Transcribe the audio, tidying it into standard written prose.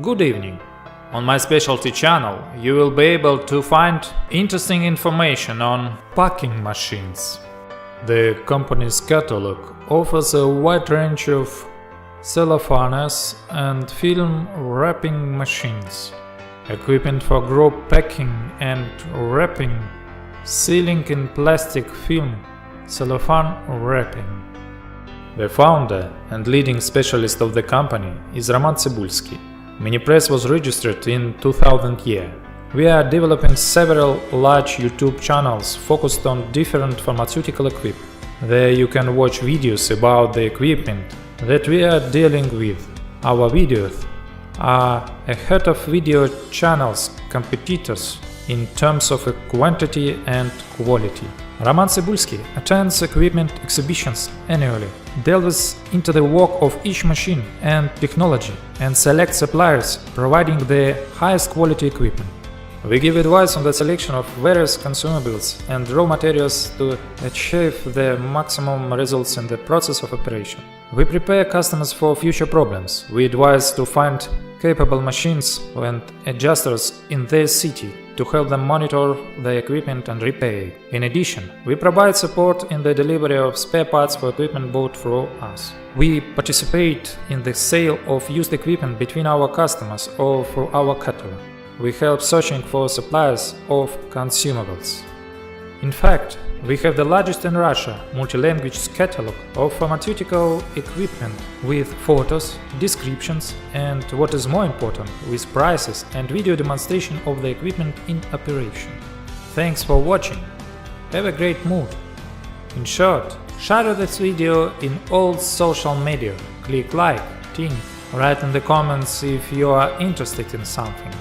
Good evening. On my specialty channel you will be able to find interesting information on packing machines. The company's catalog offers a wide range of cellophane and film wrapping machines, equipment for group packing and wrapping, sealing in plastic film, cellophane wrapping. The founder and leading specialist of the company is RomanTsibulsky. Minipress was registered in 2000 year. We are developing several large YouTube channels focused on different pharmaceutical equipment. There you can watch videos about the equipment that we are dealing with. Our videos are ahead of video channels competitors in terms of quantity and quality. RomanTsibulsky attends equipment exhibitions annually, delves into the work of each machine and technology, and selects suppliers providing the highest quality equipment. We give advice on the selection of various consumables and raw materials to achieve the maximum results in the process of operation. We prepare customers for future problems. We advise to find capable machines and adjusters in their city to help them monitor the equipment and repair. In addition, we provide support in the delivery of spare parts for equipment bought through us. We participate in the sale of used equipment between our customers or through our catalog. We help searching for suppliers of consumables. In fact, we have the largest in Russia multi-language catalog of pharmaceutical equipment with photos, descriptions, and what is more important, with prices and video demonstration of the equipment in operation. Thanks for watching. Have a great mood. In short, share this video in all social media. Click like, think, write in the comments if you are interested in something.